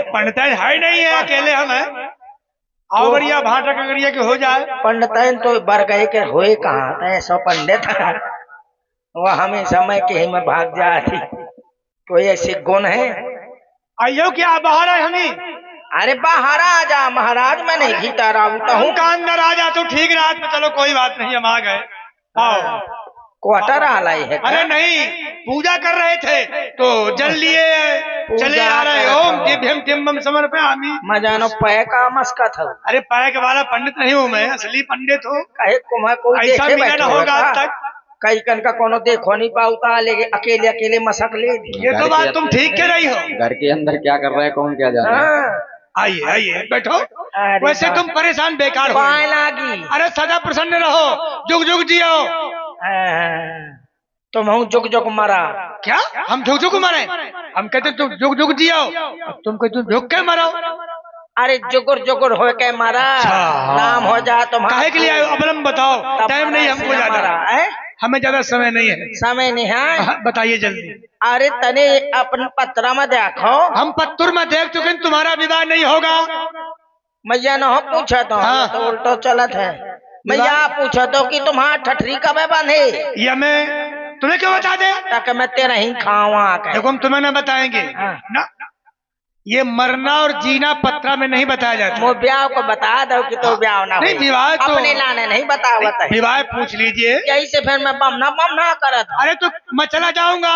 पंडिताइन है नहीं है, अकेले हम हैं। आओ बढ़िया भाटा कंगड़िया के हो जाए। पंडिताइन तो बर गए के होए कहाँ ऐसा पंडित वह हमें समय के ही में भाग जाती। कोई ऐसे गुण है? आइयो क्या बाहर है हमें? अरे बाहर आ जा महाराज, मैं नहीं भीतर आता हूँ। का अंदर आ जा तो ठीक रात में। चलो कोई बात नहीं, हम आ गए। आओ। क्वार्टर आलाई है? अरे नहीं, पूजा कर रहे थे तो जल लिए चले आ रहे। ओम दिव्यम दिव्यम समर्पयामि। मैं जानो पै का मस्का था। अरे पैक वाला पंडित नहीं हूँ मैं, असली पंडित हूँ। कहे कुम्हा कोई ऐसा देखे मिला न होगा आज तक। कई कन का कोनो देखो नहीं पाऊता, लेके अकेले अकेले मसक ले। ये तो बात तुम ठीक कह रही हो। घर के अंदर क्या कर रहा है कौन क्या जाने। आइए आइए बैठो। वैसे तुम परेशान बेकार हो। लागी। अरे सदा प्रसन्न रहो, जुग जुग जियो। तुम हूँ जुग जुग मरा। क्या हम जुग जुग मरे? हम कहते तुम जुग जुग जियो, तुम कहते तुम जुग के मरो। अरे जुगुर जुगुर हो के मरा। नाम हो जा तुम्हारा। काहे के लिए आयो? अब हम बताओ, टाइम नहीं हमको ज्यादा, हमें ज्यादा समय नहीं है। समय नहीं है? बताइए जल्दी। अरे तने अपन पत्रा में देखो। हम पत्थर में देख चुके, तुम्हारा विवाह नहीं होगा। मैया न हो पूछा तो, तो उल्टो चलत है। मैया पूछा तो कि तुम्हारा ठठरी कब बंधे? ये मैं तुम्हें क्यों बता दे? ताकि मैं तेरा ही खाऊं। देखो हम तुम्हें ना बताएंगे ना, ये मरना और जीना पत्रा में नहीं बताया जाता। वो ब्याह को बता दो कि तो ब्याह ना नहीं, विवाह तो अपने लाने नहीं बतावत है। विवाह पूछ लीजिए। यही से फिर मैं बमना करत। अरे तो मैं चला जाऊंगा।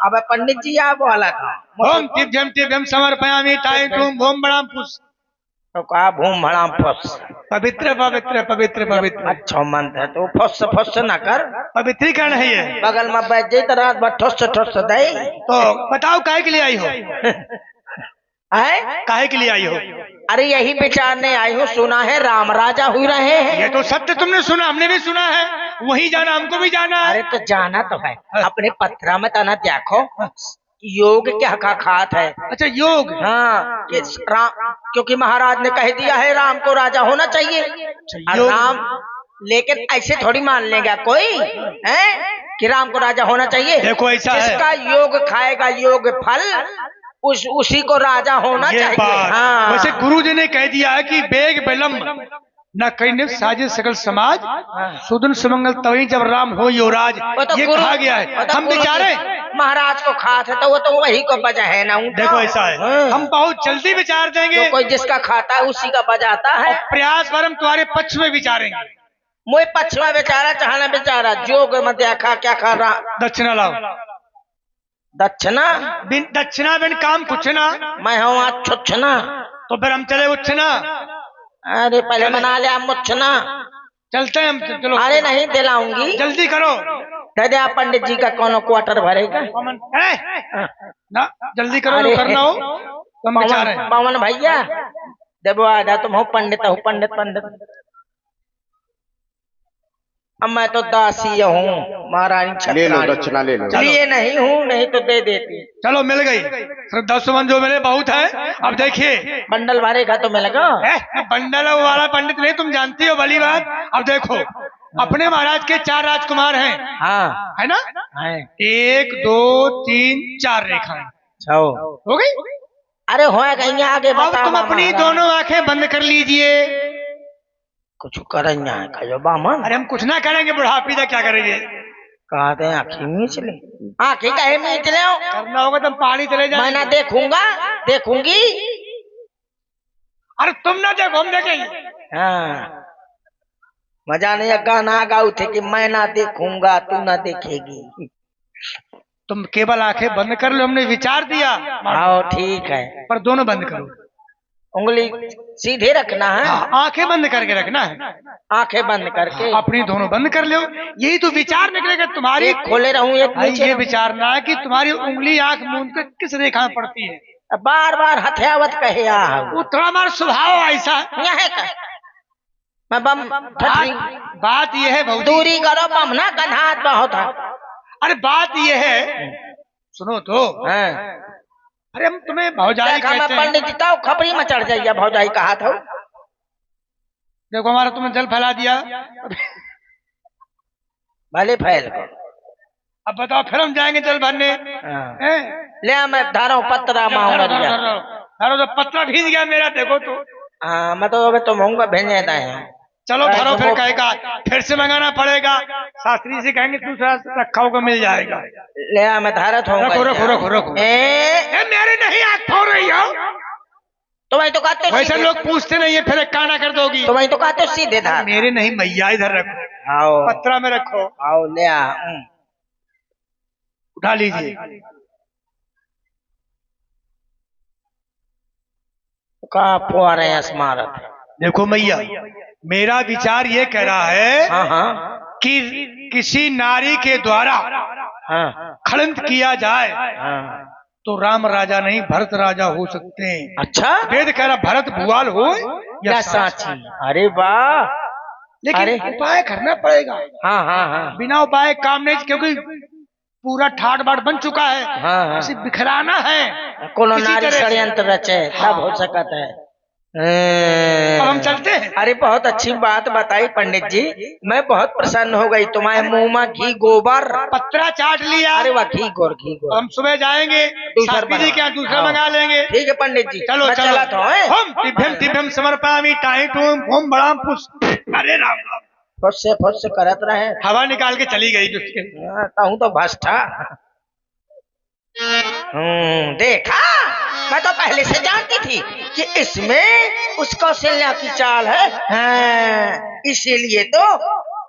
अब पंडित जी आप वाला था। ओम दिव्यम दिव्यम समर्पयामि टाइम तुम भूम बड़ाम पुष्प। तो कहा भूम भड़ाम फुस। पवित्र पवित्र पवित्र पवित्र। अच्छा मंत्र है तो फुस फुस न कर। पवित्रीकरण है ये। बगल में बैठ जाई तो रात भर ठुस ठुस दे। तो बताओ काहे के लिए आई हो? है काहे के लिए आई हो? अरे यही विचारने आई हूँ। सुना है राम राजा हुए रहे हैं। ये तो सत्य तुमने सुना, हमने भी सुना है। वही जाना, हमको भी जाना है। अरे तो जाना तो है। अपने पत्रा में तना देखो योग क्या का खात है। अच्छा योग। हाँ कि क्योंकि महाराज ने कह दिया है राम को राजा होना चाहिए। राम लेकिन ऐसे थोड़ी मान लेगा कोई है कि राम को राजा होना चाहिए। देखो ऐसा है, जिसका योग खाएगा योग फल उसी को राजा होना चाहिए। हाँ। वैसे गुरु जी ने कह दिया है कि बेग विलम्ब न कहीं साजिद सकल समाज, सुदन सुमंगल तभी जब राम हो योराज। तो ये कहा गया है। हम विचारे महाराज को खाते तो वो तो वही को बजा है ना। देखो ऐसा है, हम बहुत जल्दी विचार देंगे। तो कोई जिसका खाता है उसी का बजाता है। प्रयास पर हम तुम्हारे पक्ष में विचारेंगे। मुझे पक्ष में विचारा चाहना बेचारा जोग में देखा क्या कर रहा। दक्षिणा लाओ। दक्षिणा बिन काम कुछ ना। मैं हूँ आज छुच्छना। तो फिर हम चले उच्छना। अरे पहले बना लिया मुच्छना। चलते हैं हम। चलो। अरे नहीं दिलाऊंगी, जल्दी करो। दादा पंडित जी का कोनो क्वार्टर भरेगा ना, जल्दी करो। करना हो तो हम विचार हैं। पवन भैया देवो आधा तुम हो पंडित हो। पंडित पंडित अब मैं तो दासी हूँ महारानी। ले लो दक्षिणा ले लो। लिए नहीं हूँ, नहीं तो दे देती। चलो मिल गई। श्रद्धा सुमन जो मिले बहुत है। अब देखिए बंडल भरेगा तो मिलेगा। बंडल वाला पंडित नहीं, तुम जानती हो भली बात। अब देखो अपने महाराज के 4 राजकुमार हैं। हाँ है ना? 1 2 3 4 रेखाएं हो गई। अरे हो गई आगे अब तुम अपनी दोनों आंखें बंद कर लीजिए। कुछ करेंगे कहो बामन। अरे हम कुछ ना करेंगे, बुढ़ापी तक क्या करेंगे? कहते आँखें मीच ले। आँखें कहे मीच ले करना होगा तुम पानी चले जाओ। मैं ना देखूंगा देखूंगी। अरे तुम ना देखो हम देखेंगे। हाँ मजा नहीं गाना गाऊ थे कि मैं ना देखूंगा तू ना देखेगी। तुम केवल आंखें बंद कर लो, हमने विचार दिया। आओ ठीक है, पर दोनों बंद करो। उंगली सीधे रखना है। आंखें बंद करके रखना है। आंखें बंद करके अपनी दोनों बंद कर लो। यही तो विचार निकलेगा तुम्हारी। एक खोले रहूं एक नीचे। ये विचारना है कि तुम्हारी उंगली आंख मूंद कर किस रेखा में पड़ती है। बार बार हथियावत कहे वो थोड़ा हमारा स्वभाव ऐसा मैं बम बात ये है भाई, दूरी करो बम ना कन्हात बहुत है। अरे बात ये है, सुनो तो। अरे हम तुम्हें भौजाई कहते हैं। पंडित जी तो खपरी में चढ़ जाइए। भौजाई कहा था। देखो हमारा तुमने जल फैला दिया। भले फैल को। अब बताओ फिर हम जाएंगे जल भरने। ले मैं धारो पत्रा माऊंगा। धरो तो पत्रा भीज गया मेरा, देखो तो। हाँ मैं तो अबे तो महंगा भेजे है। चलो धरो, फिर कहेगा फिर से मंगाना पड़ेगा, शास्त्री से कहेंगे दूसरा रखा होगा मिल जाएगा। ले आ मैं धारत हूँ। रखो रखो रखो रखो। मेरे नहीं आग फोड़ रही हो तो वही तो कहते हो वैसे लोग पूछते नहीं है, फिर एक काना कर दोगी। तो वही तो कहते हो सीधे धार। मेरे नहीं मैया, इधर रखो, आओ पत्रा में रखो। आओ ले आ। उठा लीजिए। का पुआर है स्मारक। देखो मैया, मेरा विचार ये कह रहा है हाँ हाँ कि किसी नारी के द्वारा हाँ खड़ंत किया जाए हाँ। तो राम राजा नहीं भरत राजा हो सकते हैं। अच्छा वेद कह रहा भरत भुआल हो या साची। अरे वाह, लेकिन उपाय करना पड़ेगा। हाँ हाँ हाँ बिना उपाय काम नहीं, क्योंकि पूरा ठाट बाट बन चुका है। हाँ हाँ। इसे बिखराना है कोनो किसी नारी तरह से। षड्यंत्र रचे तब हो सकता है। अब हम चलते हैं। अरे बहुत अच्छी बात बताई पंडित जी, मैं बहुत प्रसन्न हो गई। तुम्हारे मुंह में घी गोबर पत्रा चाट लिया। अरे वाह, घी गोर घी गोर। हम सुबह जाएंगे शास्त्री जी के यहाँ दूसरा मंगा लेंगे। ठीक है पंडित जी, चलो मैं चलो। चला तो है। हम दिव्यम दिव्यम समर्पयामि टाइटूम ओम बड़ाम पुष्प। अरे राम राम, फुस से करत रहे। हवा निकाल के चली गई उसके। कहूँ तो भस्टा। देखा, मैं तो पहले से जानती थी कि इसमें उस कौशल्या की चाल है। हाँ, इसीलिए तो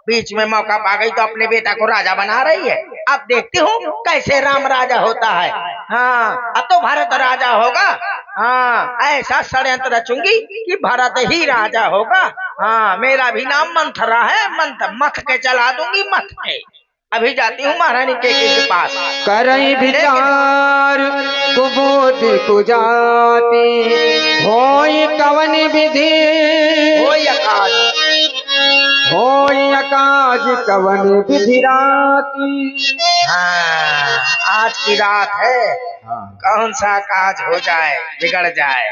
बीच में मौका पा गई तो अपने बेटा को राजा बना रही है। अब देखती हूँ कैसे राम राजा होता है। हाँ, अब तो भारत राजा होगा। हाँ, ऐसा षड्यंत्र रचूंगी कि भारत ही राजा होगा। हाँ, मेरा भी नाम मंथरा है। मथ के चला दूंगी, मथ के। अभी जाती हूँ महारानी के पास। करई विचार कुबोध कुजाति होई कवन विधि होई अकाज कवन विधि राति। हाँ, आज की रात है। कौन सा काज हो जाए, बिगड़ जाए।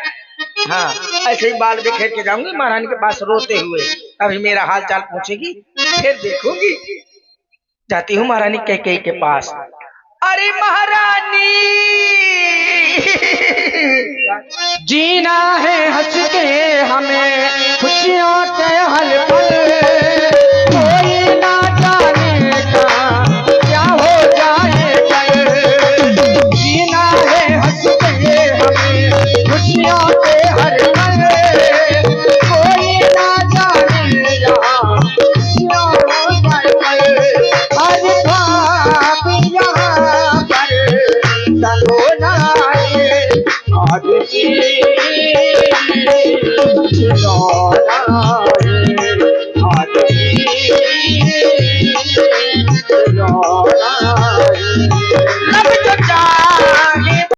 हाँ, ऐसे ही बाल बिखेर के जाऊंगी महारानी के पास रोते हुए। अभी मेरा हाल चाल पूछेगी, फिर देखूंगी। जाती हूँ महारानी कैकेयी के पास। अरे महारानी, जीना है हंस के हमें खुशियों के हर पल, कोई ना जाने का क्या हो जाए कल। जीना है हंस के हमें खुशियों के हर पल, कोई ना जाने यहाँ क्या हो जाए कल। आज खाक यहाँ पर चलो ना आज की